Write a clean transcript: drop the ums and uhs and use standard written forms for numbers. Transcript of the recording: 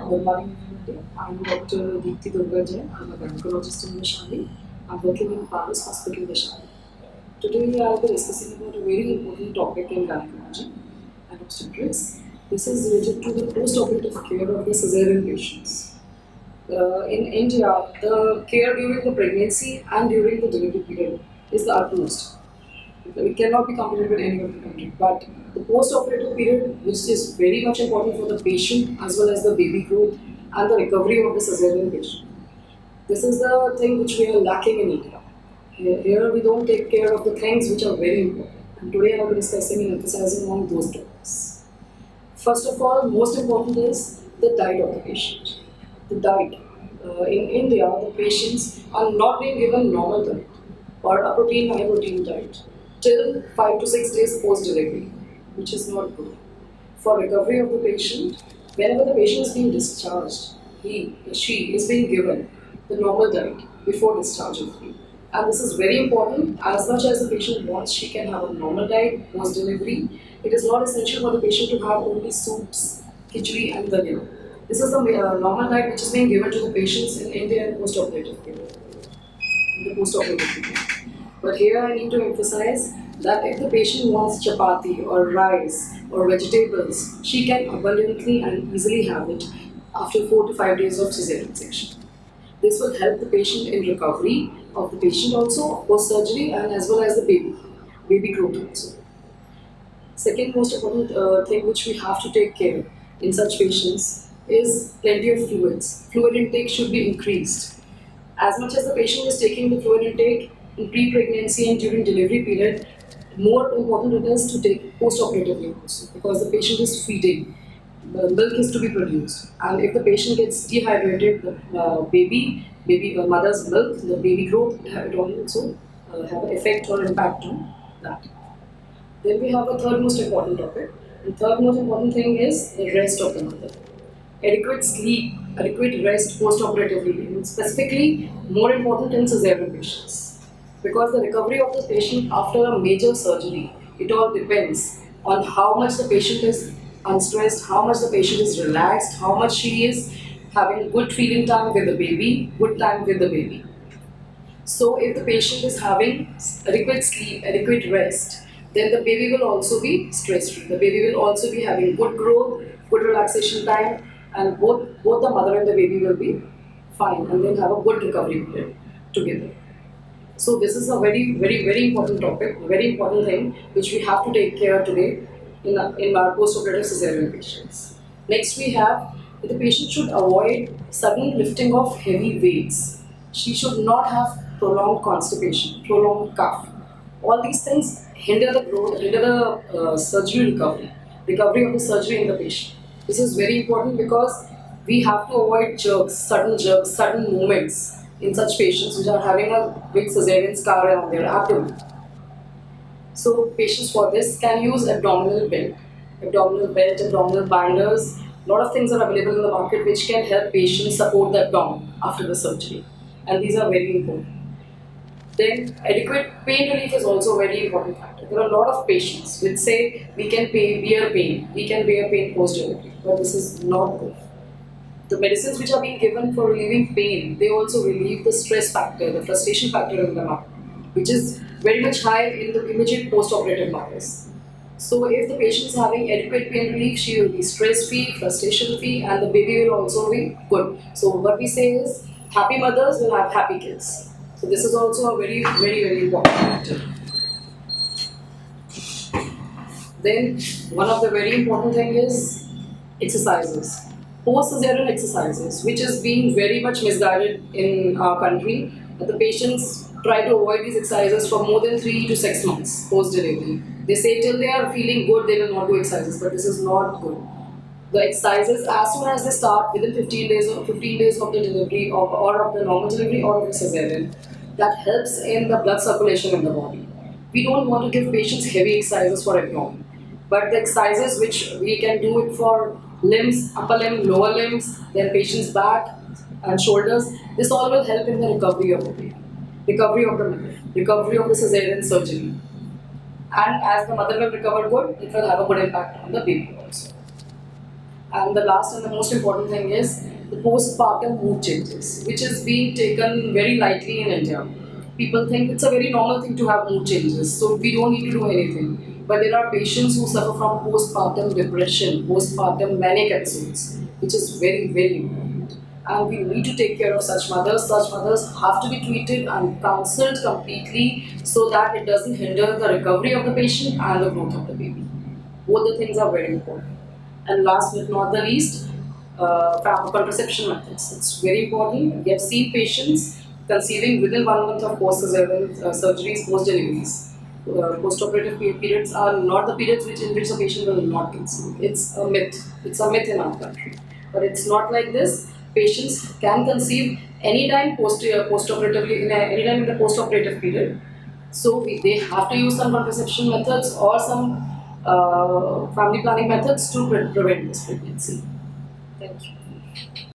Good morning, everybody. I'm Dr. Deepti Durga Jain. I'm a gynecologist in Vaishali. I'm working in Paris Hospital, Vaishali. Today, I'll be discussing about a very important topic in gynecology and obstetrics. This is related to the post-operative care of the cesarean patients. In India, the care during the pregnancy and during the delivery period is the utmost. It cannot be compared with any other country. But the post-operative period, which is very much important for the patient as well as the baby growth and the recovery of the cesarean patient. This is the thing which we are lacking in India. Here we don't take care of the things which are very important. And today I will be discussing and emphasizing on those topics. First of all, most important is the diet of the patient. The diet. In India, the patients are not being given normal diet or a protein high protein diet till 5 to 6 days post delivery, which is not good. For recovery of the patient, whenever the patient is being discharged, she is being given the normal diet before discharge of him. And this is very important. As much as the patient wants, she can have a normal diet post delivery. It is not essential for the patient to have only soups, khichdi, and dalia. This is the normal diet which is being given to the patients in India in post-operative period. In the post-operative period. But here I need to emphasize that if the patient wants chapati or rice or vegetables, she can abundantly and easily have it after 4 to 5 days of cesarean section. This will help the patient in recovery of the patient also, post-surgery, and as well as the baby growth also. Second most important thing which we have to take care in such patients is plenty of fluids. Fluid intake should be increased. As much as the patient is taking the fluid intake in pre-pregnancy and during delivery period, more important it is to take post-operatively also, because the patient is feeding. The milk is to be produced, and if the patient gets dehydrated, the mother's milk, the baby growth, it will also have an effect or impact on that. Then we have a third most important topic. The third most important thing is the rest of the mother. Adequate sleep, adequate rest post-operatively, and specifically more important in cesarean patients. Because the recovery of the patient after a major surgery, it all depends on how much the patient is unstressed, how much the patient is relaxed, how much she is having good feeding time with the baby, good time with the baby. So if the patient is having adequate sleep, adequate rest, then the baby will also be stress-free. The baby will also be having good growth, good relaxation time, and both the mother and the baby will be fine, and then have a good recovery period together. So this is a very, very, very important topic, very important thing which we have to take care today in our post-operative cesarean patients. Next we have that the patient should avoid sudden lifting of heavy weights. She should not have prolonged constipation, prolonged cough. All these things hinder the growth, hinder the surgery recovery of the surgery in the patient. This is very important because we have to avoid jerks, sudden movements in such patients which are having a big cesarean scar on their abdomen. So patients for this can use abdominal belt, abdominal binders. A lot of things are available in the market which can help patients support the abdomen after the surgery, and these are very important. Then adequate pain relief is also a very important factor. There are a lot of patients which say we can bear pain post-delivery, but this is not good. The medicines which are being given for relieving pain, they also relieve the stress factor, the frustration factor in the mother, which is very much high in the immediate post-operative mothers. So if the patient is having adequate pain relief, she will be stress-free, frustration-free, and the baby will also be good. So what we say is, happy mothers will have happy kids. So this is also a very, very, very important factor. Then one of the very important thing is exercises. Post-cesarean exercises, which is being very much misguided in our country. The patients try to avoid these exercises for more than 3 to 6 months post-delivery. They say till they are feeling good, they will not do exercises, but this is not good. The exercises, as soon as they start, within 15 days of the delivery or of the normal delivery or of the cesarean, that helps in the blood circulation in the body. We don't want to give patients heavy exercises for abdomen, but the exercises which we can do it for limbs, upper limb, lower limbs, then patient's back and shoulders, this all will help in the recovery of the baby, recovery of the mother, recovery of the cesarean surgery. And as the mother will recover good, it will have a good impact on the baby also. And the last and the most important thing is the postpartum mood changes, which is being taken very lightly in India. People think it's a very normal thing to have mood changes, so we don't need to do anything. But there are patients who suffer from postpartum depression, postpartum manic episodes, which is very, very important. And we need to take care of such mothers. Such mothers have to be treated and counseled completely so that it doesn't hinder the recovery of the patient and the growth of the baby. Both the things are very important. And last but not the least, contraception methods. It's very important. We have seen patients conceiving within 1 month of post-cesarean surgeries, post-deliveries. Post-operative periods are not the periods in which the patient will not conceive. It's a myth. It's a myth in our country. But it's not like this. Patients can conceive anytime post-operatively, anytime in the post-operative period. So they have to use some contraception methods or some family planning methods to prevent this pregnancy. Thank you.